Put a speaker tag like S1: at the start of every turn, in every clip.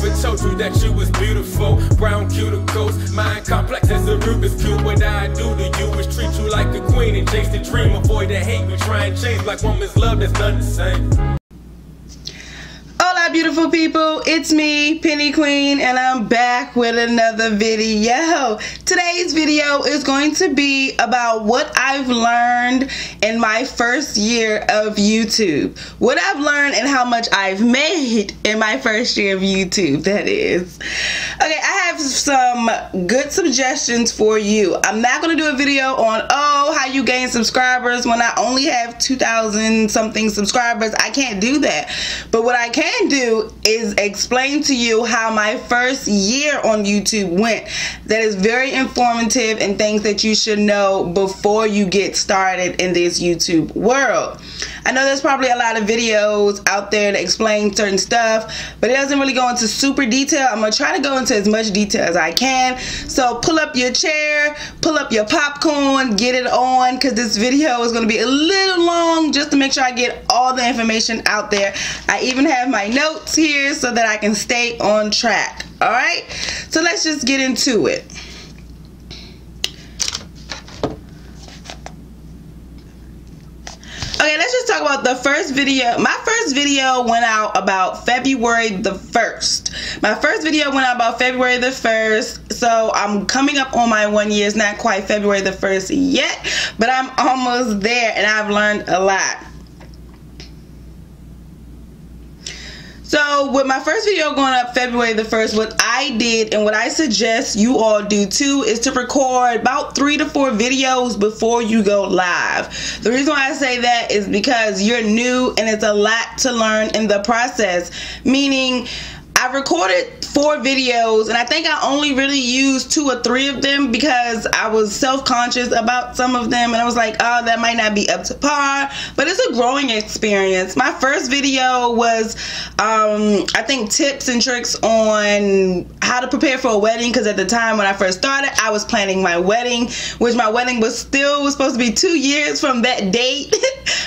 S1: never told you that you was beautiful. Brown cuticles, mind complex as a Rubik's Cube. What I do to you is treat you like a queen and chase the dream. Avoid the hate, we try and change. Black woman's love, that's none the same.
S2: Hola beautiful people, it's me, Penny Queen, and I'm back with another video. Today's video is going to be about what I've learned in my first year of YouTube. What I've learned and how much I've made in my first year of YouTube, that is. Okay, I have some good suggestions for you. I'm not going to do a video on, how you gain subscribers when I only have 2,000 something subscribers. I can't do that. But what I can do is explain to you how my first year on YouTube went. That is very informative and things that you should know before you get started in this YouTube world. I know there's probably a lot of videos out there that explain certain stuff, but it doesn't really go into super detail. I'm going to try to go into as much detail as I can. So pull up your chair, pull up your popcorn, get it on, because this video is going to be a little long just to make sure I get all the information out there. I even have my notes here so that I can stay on track. Alright, so let's just get into it. Okay, let's just talk about the first video. My first video went out about February the 1st. My first video went out about February the 1st. So I'm coming up on my 1 year. It's not quite February the 1st yet, but I'm almost there and I've learned a lot. So with my first video going up February the 1st, what I did and what I suggest you all do too is to record about 3 to 4 videos before you go live. The reason why I say that is because you're new and it's a lot to learn in the process. Meaning I recorded 4 videos and I think I only really used 2 or 3 of them because I was self-conscious about some of them and I was like, oh, that might not be up to par, but it's a growing experience. My first video was I think tips and tricks on how to prepare for a wedding, because at the time when I first started I was planning my wedding, which my wedding was supposed to be 2 years from that date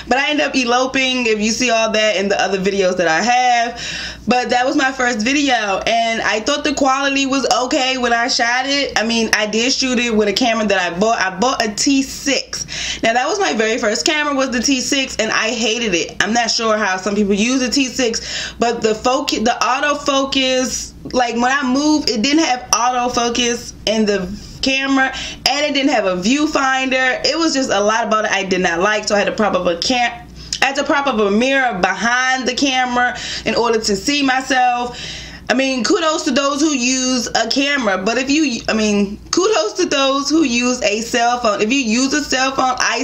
S2: but I ended up eloping, if you see all that in the other videos that I have. But that was my first video and I thought the quality was okay when I shot it. I mean, I did shoot it with a camera that I bought. I bought a T6. Now that was my very first camera, was the T6, and I hated it. I'm not sure how some people use a T6, but the autofocus, like when I moved, it didn't have autofocus in the camera and it didn't have a viewfinder. It was just a lot about it I did not like, so I had to prop up a mirror behind the camera in order to see myself. I mean, kudos to those who use a camera, but kudos to those who use a cell phone. If you use a cell phone, I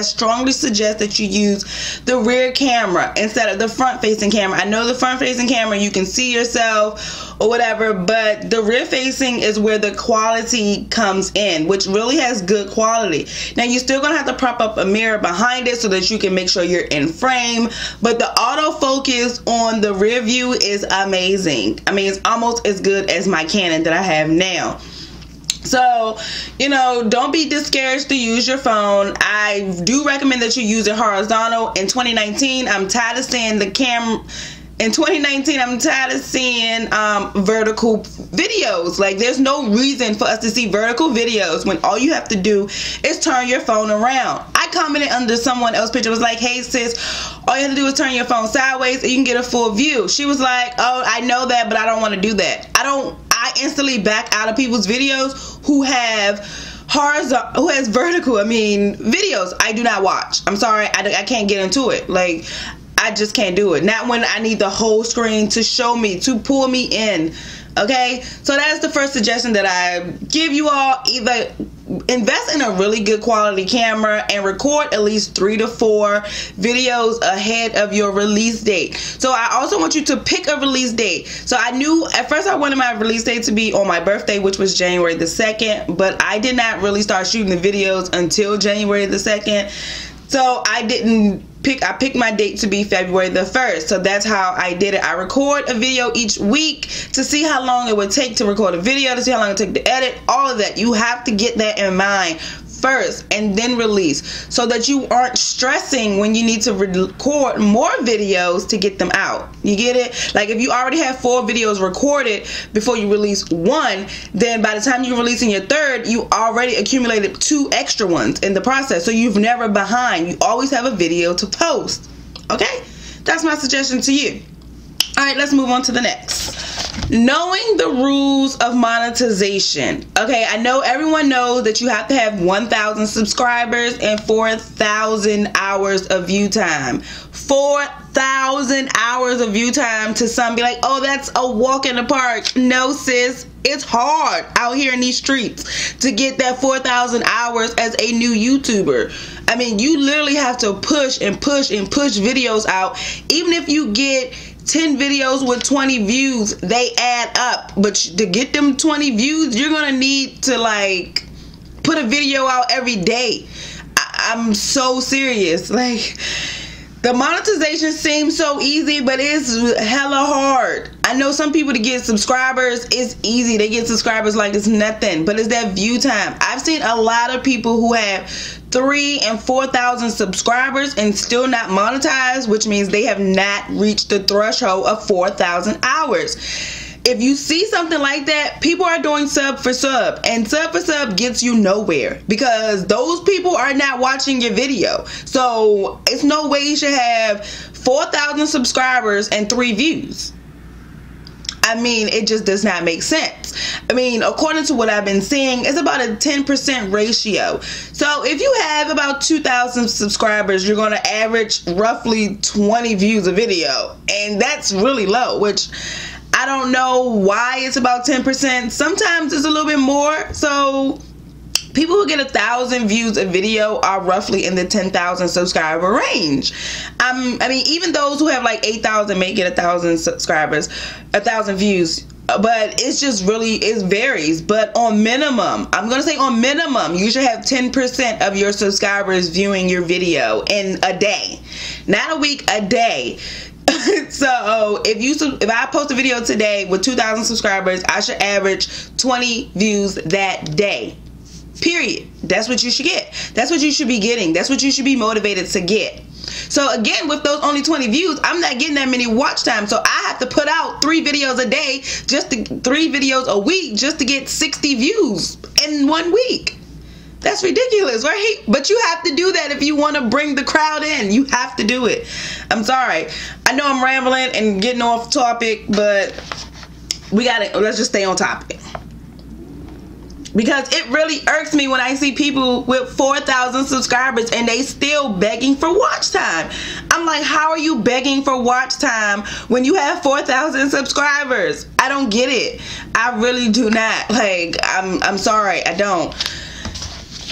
S2: strongly suggest that you use the rear camera instead of the front facing camera. I know the front facing camera, you can see yourself or whatever, but the rear facing is where the quality comes in, which really has good quality. Now you're still gonna have to prop up a mirror behind it so that you can make sure you're in frame, but the autofocus on the rear view is amazing. I mean, it's almost as good as my Canon that I have now. So, you know, don't be discouraged to use your phone. I do recommend that you use it horizontal. In 2019, I'm tired of seeing the camera. In 2019, I'm tired of seeing vertical videos. Like, there's no reason for us to see vertical videos when all you have to do is turn your phone around. I commented under someone else's picture, was like, hey sis, all you have to do is turn your phone sideways and you can get a full view. She was like, oh, I know that, but I don't want to do that. I instantly back out of people's videos who have vertical, videos I do not watch. I'm sorry, I can't get into it. Like, I just can't do it. Not when I need the whole screen to show me, to pull me in. Okay, so that's the first suggestion that I give you all. Either invest in a really good quality camera and record at least 3 to 4 videos ahead of your release date. So I also want you to pick a release date. So I knew at first I wanted my release date to be on my birthday, which was January the 2nd, but I did not really start shooting the videos until January the 2nd. So I picked my date to be February the 1st. So that's how I did it. I record a video each week to see how long it would take to record a video, to see how long it took to edit, all of that. You have to get that in mind first and then release, so that you aren't stressing when you need to record more videos to get them out. You get it? Like if you already have 4 videos recorded before you release one, then by the time you're releasing your third, you already accumulated 2 extra ones in the process. So you've never behind. You always have a video to post. Okay? That's my suggestion to you. All right, let's move on to the next. Knowing the rules of monetization. Okay, I know everyone knows that you have to have 1,000 subscribers and 4,000 hours of view time. 4,000 hours of view time. To some be like, oh, that's a walk in the park. No, sis. It's hard out here in these streets to get that 4,000 hours as a new YouTuber. I mean, you literally have to push and push and push videos out. Even if you get 10 videos with 20 views, they add up. But to get them 20 views, you're gonna need to like put a video out every day. I'm so serious. Like, the monetization seems so easy, but it's hella hard. I know some people to get subscribers, it's easy. They get subscribers like it's nothing, but it's that view time. I've seen a lot of people who have 3,000 and 4,000 subscribers and still not monetized, which means they have not reached the threshold of 4,000 hours. If you see something like that, people are doing sub for sub, and sub for sub gets you nowhere because those people are not watching your video. So it's no way you should have 4,000 subscribers and 3 views. I mean, it just does not make sense. I mean, according to what I've been seeing, it's about a 10% ratio. So if you have about 2,000 subscribers, you're going to average roughly 20 views a video. And that's really low, which I don't know why it's about 10%. Sometimes it's a little bit more. So people who get 1,000 views a video are roughly in the 10,000 subscriber range. I mean, even those who have like 8,000 may get 1,000 subscribers, 1,000 views. But it's just really, it varies. But on minimum, I'm going to say on minimum, you should have 10% of your subscribers viewing your video in a day. Not a week, a day. So if I post a video today with 2,000 subscribers, I should average 20 views that day. Period. That's what you should get. That's what you should be getting. That's what you should be motivated to get. So again, with those only 20 views, I'm not getting that many watch time. So I have to put out 3 videos a day, 3 videos a week, just to get 60 views in 1 week. That's ridiculous, right? But you have to do that if you want to bring the crowd in. You have to do it. I'm sorry. I know I'm rambling and getting off topic, but let's just stay on topic. Because it really irks me when I see people with 4,000 subscribers and they still begging for watch time. I'm like, how are you begging for watch time when you have 4,000 subscribers? I don't get it. I really do not. Like, I'm sorry, I don't.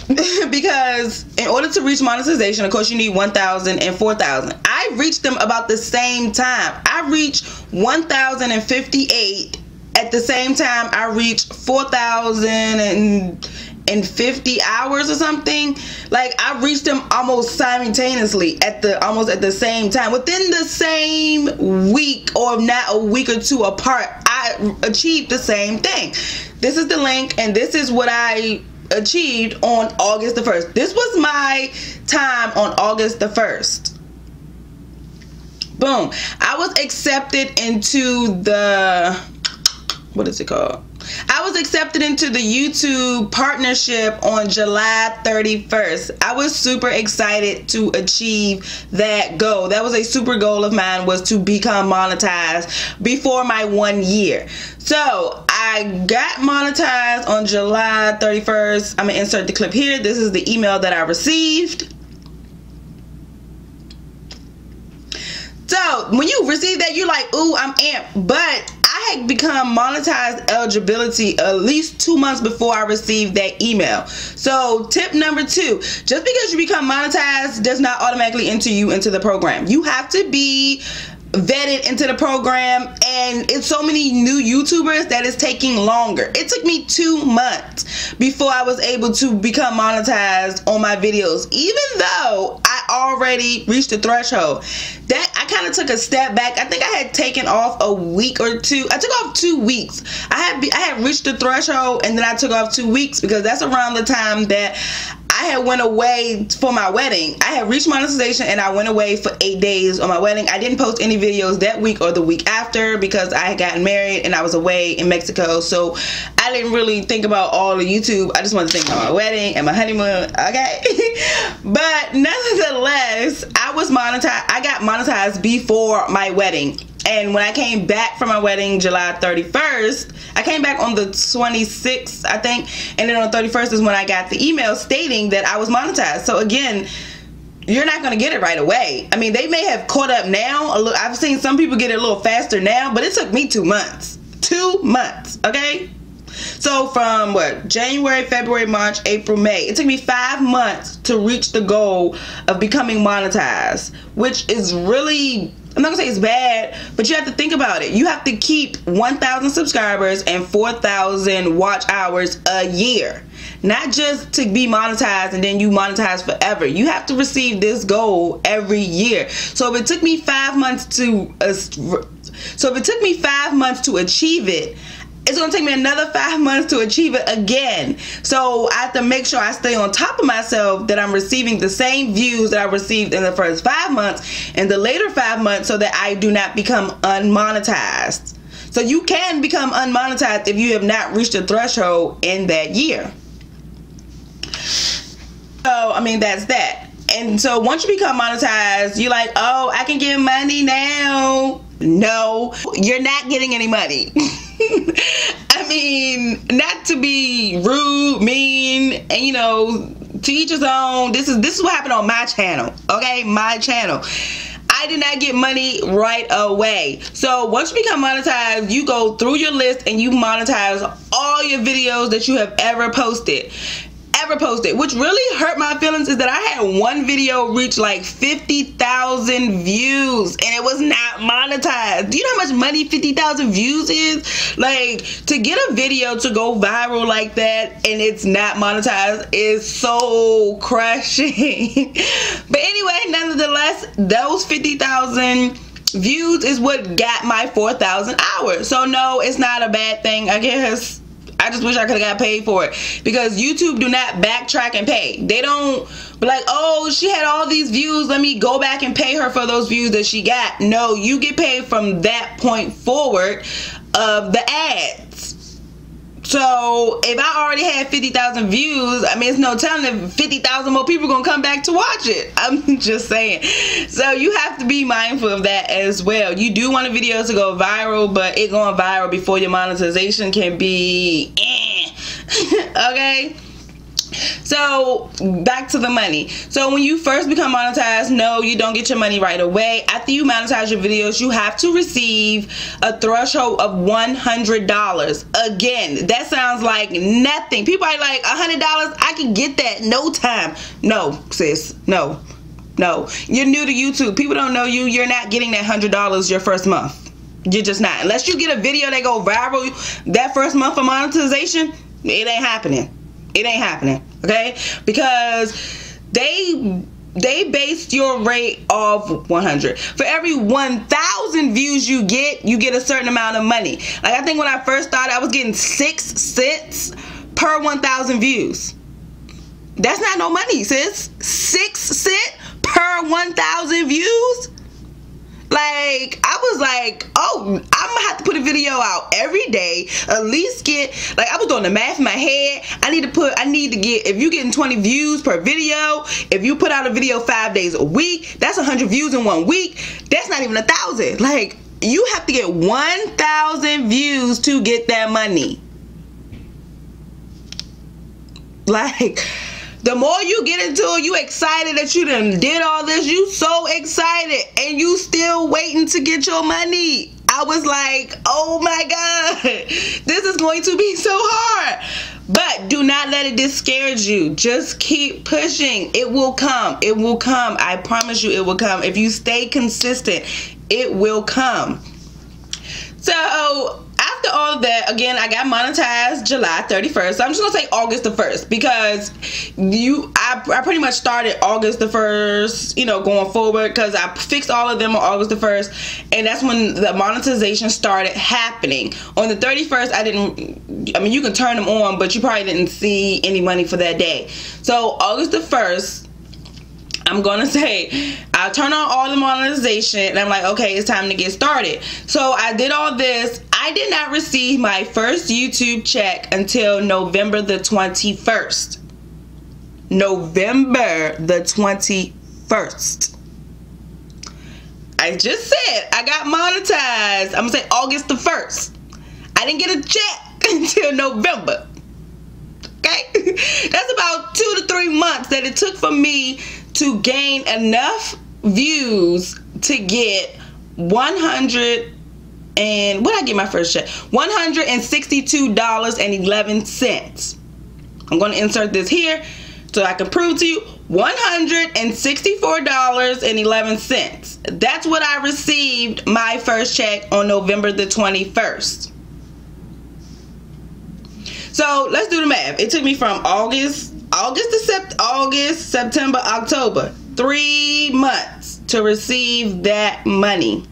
S2: Because in order to reach monetization, of course, you need 1,000 and 4,000. I reached them about the same time. I reached 1,058 at the same time I reached 4,050 hours or something. Like, I reached them almost simultaneously almost at the same time. Within the same week, or not a week or 2 apart, I achieved the same thing. This is the link, and this is what I achieved on August the 1st. This was my time on August the 1st. Boom. I was accepted into the, what is it called? I was accepted into the YouTube partnership on July 31st. I was super excited to achieve that goal. That was a super goal of mine, was to become monetized before my 1 year. So I got monetized on July 31st. I'm gonna insert the clip here. This is the email that I received. So when you receive that, you're like, ooh, I'm amped. But I had become monetized eligibility at least 2 months before I received that email. So tip number 2, just because you become monetized does not automatically enter you into the program. You have to be vetted into the program, and it's so many new YouTubers that it's taking longer. It took me 2 months before I was able to become monetized on my videos, even though I already reached the threshold. That I kind of took a step back. I think I had taken off a week or 2. I took off 2 weeks. I had reached the threshold, and then I took off 2 weeks because that's around the time that I had went away for my wedding. I had reached monetization and I went away for 8 days on my wedding. I didn't post any videos that week or the week after because I had gotten married and I was away in Mexico. So I didn't really think about all the YouTube. I just wanted to think about my wedding and my honeymoon. Okay. But nonetheless, I got monetized before my wedding. And when I came back from my wedding July 31st, I came back on the 26th, I think. And then on the 31st is when I got the email stating that I was monetized. So again, you're not going to get it right away. I mean, they may have caught up now. I've seen some people get it a little faster now, but it took me 2 months. 2 months, okay? So from what, January, February, March, April, May, it took me 5 months to reach the goal of becoming monetized, which is really, I'm not gonna say it's bad, but you have to think about it. You have to keep 1,000 subscribers and 4,000 watch hours a year, not just to be monetized and then you monetize forever. You have to receive this goal every year. So if it took me 5 months to achieve it, it's going to take me another 5 months to achieve it again. So I have to make sure I stay on top of myself, that I'm receiving the same views that I received in the first 5 months and the later 5 months, so that I do not become unmonetized. So you can become unmonetized if you have not reached a threshold in that year. So, I mean, that's that. And so once you become monetized, you're like, oh, I can get money now. No, you're not getting any money. I mean, not to be rude, mean, and you know, to each his own. This is what happened on my channel, okay? My channel. I did not get money right away. So once you become monetized, you go through your list and you monetize all your videos that you have ever posted. Which really hurt my feelings is that I had one video reach like 50,000 views and it was not monetized. Do you know how much money 50,000 views is? Like, to get a video to go viral like that and it's not monetized is so crushing. But anyway, nonetheless, those 50,000 views is what got my 4,000 hours. So no, it's not a bad thing, I guess. I just wish I could have got paid for it, because YouTube do not backtrack and pay. They don't be like, oh, she had all these views, let me go back and pay her for those views that she got. No, you get paid from that point forward of the ads. So if I already had 50,000 views, I mean, it's no telling if 50,000 more people are going to come back to watch it. I'm just saying. So you have to be mindful of that as well. You do want a video to go viral, but it going viral before your monetization can be okay? So back to the money. So when you first become monetized, no, you don't get your money right away. After you monetize your videos, you have to receive a threshold of $100. Again, that sounds like nothing. People are like, $100, I can get that no time. No, sis, no. You're new to YouTube. People don't know you. You're not getting that $100 your first month. You're just not. Unless you get a video that go viral that first month of monetization, it ain't happening. It ain't happening, okay? Because they based your rate off 100. For every 1,000 views you get a certain amount of money. Like, I think when I first started, I was getting 6 cents per 1,000 views. That's not no money, sis. 6 cents per 1,000 views? Like, I was like, oh, I'm gonna have to put a video out every day, at least get, like, I was doing the math in my head. I need to get, if you're getting 20 views per video, if you put out a video 5 days a week, that's 100 views in 1 week. That's not even 1,000. Like, you have to get 1,000 views to get that money. Like, the more you get into it, you excited that you done did all this. You so excited and you still waiting to get your money. I was like, oh my God, this is going to be so hard. But do not let it discourage you. Just keep pushing. It will come. It will come. I promise you it will come. If you stay consistent, it will come. So after after all of that, again, I got monetized July 31st. So I'm just gonna say August the 1st because I pretty much started August the 1st, you know, going forward, because I fixed all of them on August the 1st, and that's when the monetization started happening. On the 31st, I mean, you can turn them on, but you probably didn't see any money for that day. So August the 1st, I'm gonna say I'll turn on all the monetization, and I'm like, okay, it's time to get started. So I did all this. I did not receive my first YouTube check until November the 21st. November the 21st. I just said I got monetized. I'm gonna say August the 1st. I didn't get a check until November. Okay? That's about 2 to 3 months that it took for me to gain enough views to get 100 and what did I get my first check? $162.11. I'm going to insert this here so I can prove to you $164.11. That's what I received my first check on November the 21st. So let's do the math. It took me from August, September, October, 3 months to receive that money.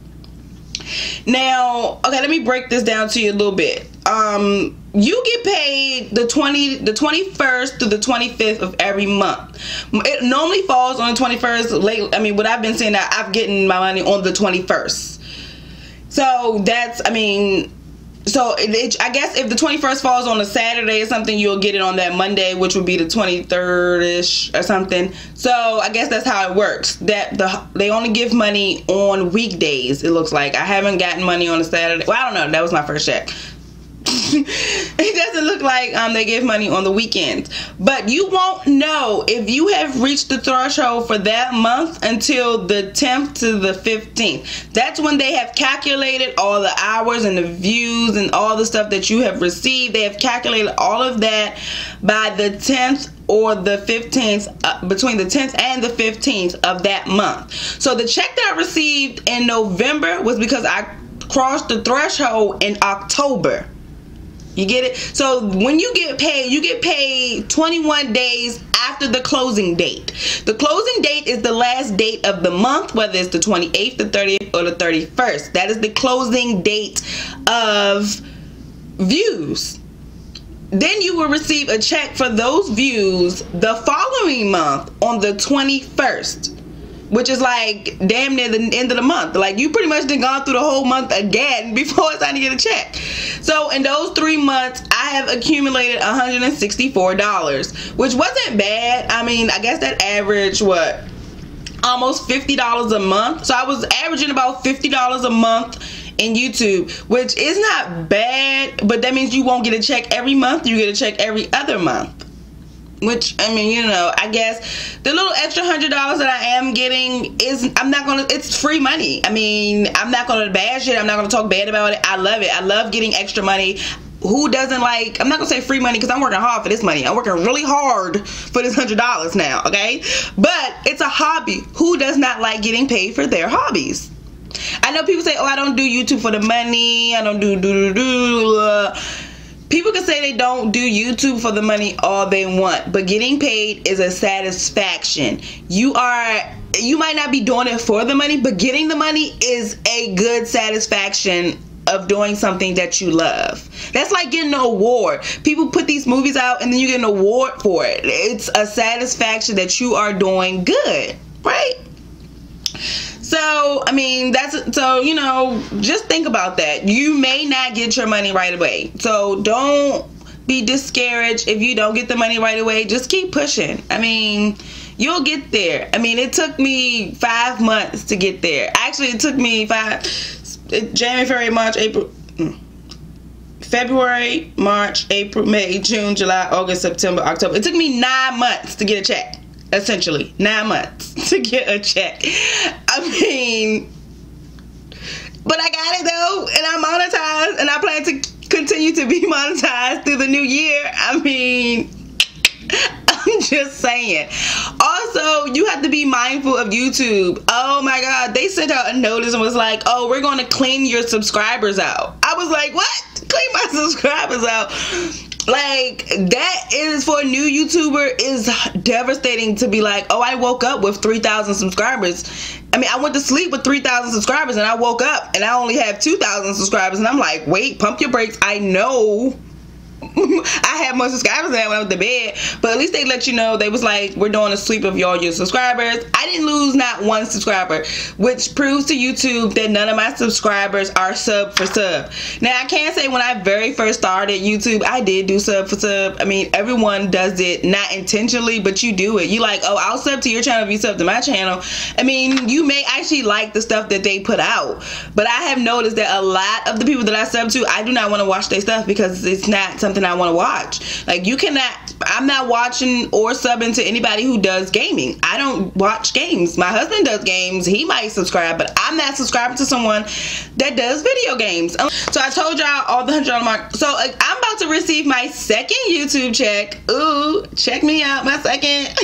S2: Now, okay, let me break this down to you a little bit. You get paid the 21st through the 25th of every month. It normally falls on the 21st. Late, I mean, what I've been saying, that I'm getting my money on the 21st. So that's, I mean, so I guess if the 21st falls on a Saturday or something, you'll get it on that Monday, which would be the 23rd-ish or something. So I guess that's how it works. They only give money on weekdays, it looks like. I haven't gotten money on a Saturday. Well, I don't know. That was my first check. It doesn't look like they give money on the weekends. But you won't know if you have reached the threshold for that month until the 10th to the 15th. That's when they have calculated all the hours and the views and all the stuff that you have received. They have calculated all of that by the 10th or the 15th, between the 10th and the 15th of that month. So the check that I received in November was because I crossed the threshold in October. You get it? So when you get paid 21 days after the closing date. The closing date is the last date of the month, whether it's the 28th, the 30th, or the 31st. That is the closing date of views. Then you will receive a check for those views the following month on the 21st. Which is like damn near the end of the month. Like, you pretty much done gone through the whole month again before it's time to get a check. So in those 3 months, I have accumulated $164, which wasn't bad. I mean, I guess that averaged what? Almost $50 a month. So I was averaging about $50 a month in YouTube, which is not bad, but that means you won't get a check every month. You get a check every other month. Which, I mean, you know, I guess the little extra $100 that I am getting is, it's free money. I mean, I'm not gonna bash it. I'm not gonna talk bad about it. I love it. I love getting extra money. Who doesn't like, I'm not gonna say free money because I'm working hard for this money. I'm working really hard for this $100 now, okay? But it's a hobby. Who does not like getting paid for their hobbies? I know people say, oh, I don't do YouTube for the money. I don't do. People can say they don't do YouTube for the money all they want, but getting paid is a satisfaction. You might not be doing it for the money, but getting the money is a good satisfaction of doing something that you love. That's like getting an award. People put these movies out and then you get an award for it. It's a satisfaction that you are doing good, right? So, I mean, you know, just think about that. You may not get your money right away. So don't be discouraged if you don't get the money right away. Just keep pushing. I mean, you'll get there. I mean, it took me 5 months to get there. Actually, it took me January, February, March, April, February, March, April, May, June, July, August, September, October. It took me 9 months to get a check. Essentially 9 months to get a check. I mean, but I got it though, and I'm monetized, and I plan to continue to be monetized through the new year. I mean, I'm just saying. Also, you have to be mindful of YouTube. Oh my God, they sent out a notice and was like, oh, we're going to clean your subscribers out. I I was like, what? Clean my subscribers out. Like, that is, for a new YouTuber, is devastating to be like, oh, I woke up with 3,000 subscribers. I mean, I went to sleep with 3,000 subscribers and I woke up and I only have 2,000 subscribers. And I'm like, wait, pump your brakes. I know I had more subscribers than that when I went to bed, but at least they let you know. They was like, we're doing a sweep of all your subscribers. I didn't lose not one subscriber, which proves to YouTube that none of my subscribers are sub for sub. Now, I can't say when I very first started YouTube, I did do sub for sub. I mean, everyone does it, not intentionally, but you do it. You like, oh, I'll sub to your channel if you sub to my channel. I mean, you may actually like the stuff that they put out, but I have noticed that a lot of the people that I sub to, I do not want to watch their stuff because it's not something I want to watch. Like, you cannot, I'm not watching or subbing to anybody who does gaming. I don't watch games. My husband does games. He might subscribe, but I'm not subscribing to someone that does video games. So I told y'all all the $100 mark. So I'm about to receive my second YouTube check. Ooh, check me out, my second.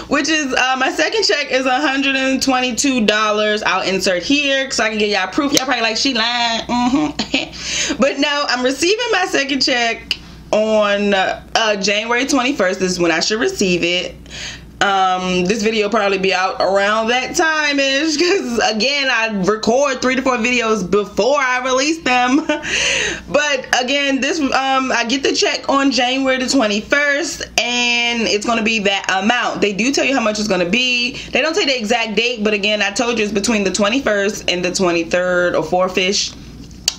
S2: Which is, my second check is $122. I'll insert here so I can get y'all proof. Y'all probably like, she lying. But no, I'm receiving my second check on January 21st. This is when I should receive it. This video will probably be out around that time-ish, because again, I record 3 to 4 videos before I release them. But again, this I get the check on January the 21st, and it's going to be that amount. They do tell you how much it's going to be. They don't say the exact date, but again, I told you it's between the 21st and the 23rd or 4th-ish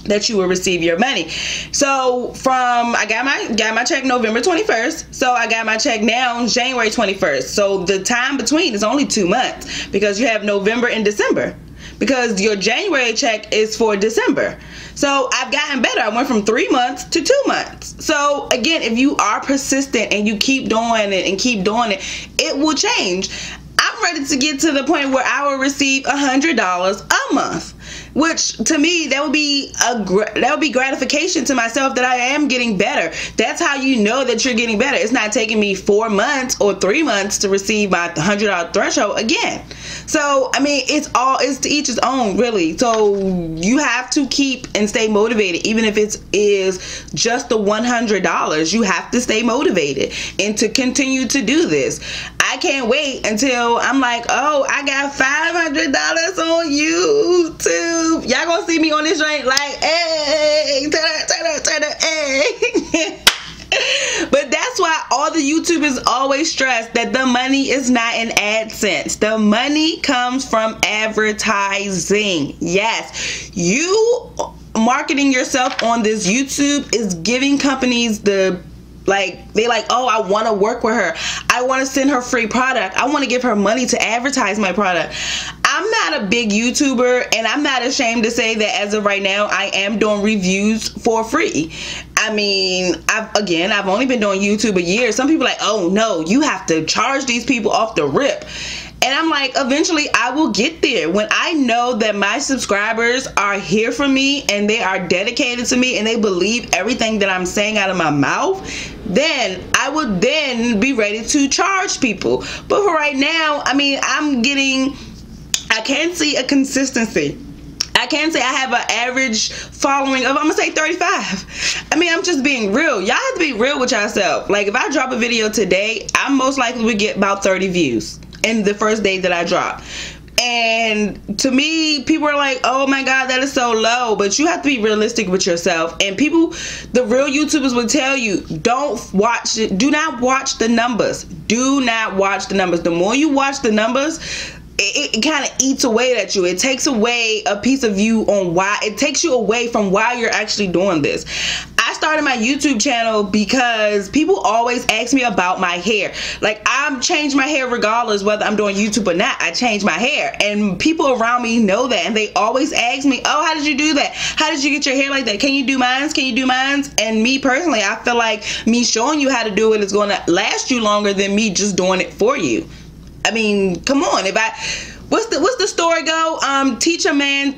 S2: that you will receive your money. So I got my check November 21st. So I got my check now January 21st. So the time between is only 2 months, because you have November and December, because your January check is for December. So I've gotten better. I went from 3 months to 2 months. So again, if you are persistent and you keep doing it and keep doing it, it will change. I'm ready to get to the point where I will receive $100 a month, which to me, that would be gratification to myself that I am getting better. That's how you know that you're getting better. It's not taking me 4 months or 3 months to receive my $100 threshold again. So I mean, it's to each his own, really. So you have to keep and stay motivated, even if it is just the $100. You have to stay motivated and to continue to do this. I can't wait until I'm like, oh, I got $500 on YouTube. Y'all gonna see me on this joint like, hey, turn up, hey. But that's why all the YouTubers always stress that the money is not in AdSense. The money comes from advertising. Yes, you marketing yourself on this YouTube is giving companies they like, oh, I want to work with her. I want to send her free product. I want to give her money to advertise my product. I'm not a big YouTuber, and I'm not ashamed to say that as of right now, I am doing reviews for free. I mean, I've only been doing YouTube a year. Some people are like, oh no, you have to charge these people off the rip. And I'm like, eventually I will get there. When I know that my subscribers are here for me and they are dedicated to me and they believe everything that I'm saying out of my mouth, then I would then be ready to charge people. But for right now, I mean, I can't see a consistency. I can't say I have an average following of, I'm gonna say 35. I mean, I'm just being real. Y'all have to be real with yourself. Like, if I drop a video today, I most likely would get about 30 views in the first day that I drop. And to me, people are like, oh my God, that is so low. But you have to be realistic with yourself. And people, the real YouTubers will tell you, do not watch the numbers. Do not watch the numbers. The more you watch the numbers, it kind of eats away at you. It takes away a piece of you on why. It takes you away from why you're actually doing this. I started my YouTube channel because people always ask me about my hair. Like, I'm changing my hair regardless whether I'm doing YouTube or not. I change my hair, and people around me know that, and they always ask me, oh, how did you do that? How did you get your hair like that? Can you do mines? Can you do mines? And me personally, I feel like me showing you how to do it is going to last you longer than me just doing it for you. I mean, come on. What's the story go? Teach a man,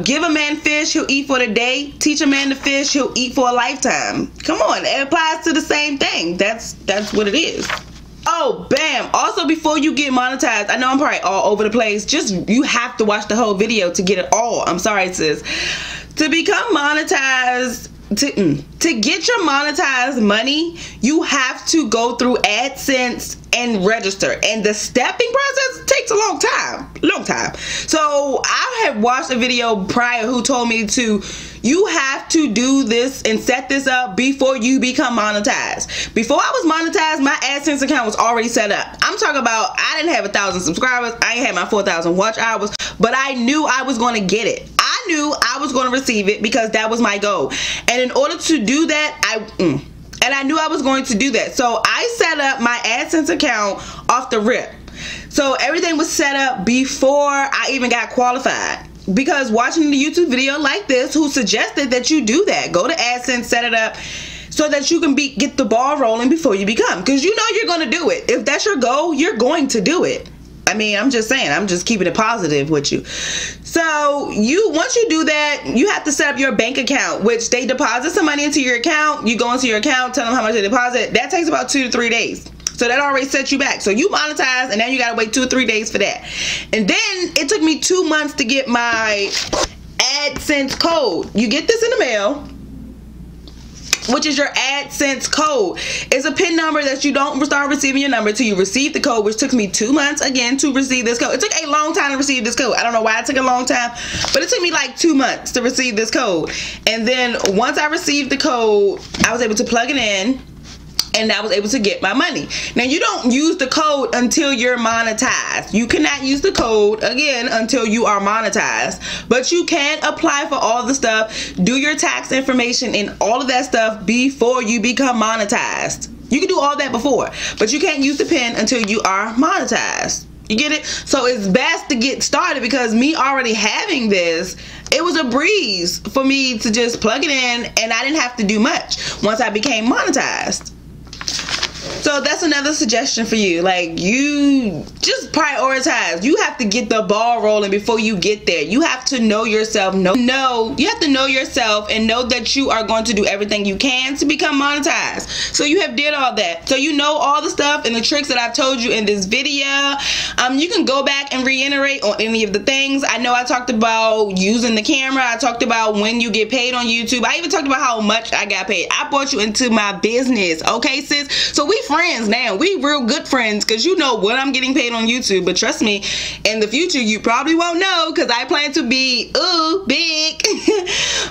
S2: give a man fish, he'll eat for the day. Teach a man to fish, he'll eat for a lifetime. Come on, it applies to the same thing. That's what it is. Oh, bam. Also, before you get monetized, I know I'm probably all over the place. You have to watch the whole video to get it all. I'm sorry, sis. To become monetized, to get your monetized money, you have to go through AdSense and register, and the stepping process takes a long time. So I had watched a video prior who told me you have to do this and set this up before you become monetized. Before I was monetized, my AdSense account was already set up. I'm talking about, I didn't have 1,000 subscribers, I ain't had my 4,000 watch hours, but I knew I was going to get it. I knew I was going to receive it because that was my goal. And in order to do that, I knew I was going to do that. So I set up my AdSense account off the rip. So everything was set up before I even got qualified. Because watching the YouTube video like this, who suggested that you do that, go to AdSense, set it up so that you can get the ball rolling before you become. Because you know you're going to do it. If that's your goal, you're going to do it. I mean, I'm just saying, I'm just keeping it positive with you. So once you do that, you have to set up your bank account, which they deposit some money into your account. You go into your account, tell them how much they deposit. That takes about 2 to 3 days. So that already sets you back. So you monetize, and now you gotta wait 2 or 3 days for that. And then it took me 2 months to get my AdSense code. You get this in the mail, which is your AdSense code. It's a PIN number that you don't start receiving your number till you receive the code, which took me 2 months again to receive this code. It took a long time to receive this code. I don't know why it took a long time, but it took me like 2 months to receive this code. And then once I received the code, I was able to plug it in, and I was able to get my money. Now, you don't use the code until you're monetized. You cannot use the code, again, until you are monetized. But you can apply for all the stuff, do your tax information and all of that stuff before you become monetized. You can do all that before, but you can't use the PIN until you are monetized. You get it? So it's best to get started, because me already having this, it was a breeze for me to just plug it in, and I didn't have to do much once I became monetized. So that's another suggestion for you. Like, you just prioritize. You have to get the ball rolling before you get there. You have to know yourself. You have to know yourself and know that you are going to do everything you can to become monetized. So you have did all that. So you know all the stuff and the tricks that I've told you in this video. You can go back and reiterate on any of the things. I know I talked about using the camera. I talked about when you get paid on YouTube. I even talked about how much I got paid. I brought you into my business. Okay, sis? So we friends now. We real good friends, because you know what I'm getting paid on YouTube. But trust me, in the future you probably won't know, because I plan to be big.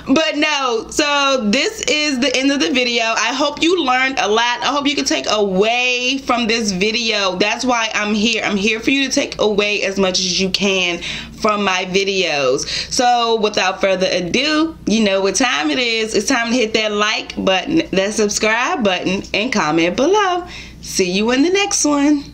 S2: But no, so this is the end of the video. I hope you learned a lot. I hope you can take away from this video. That's why I'm here. I'm here for you to take away as much as you can from my videos. So without further ado, you know what time it is. It's time to hit that like button, that subscribe button, and comment below. See you in the next one.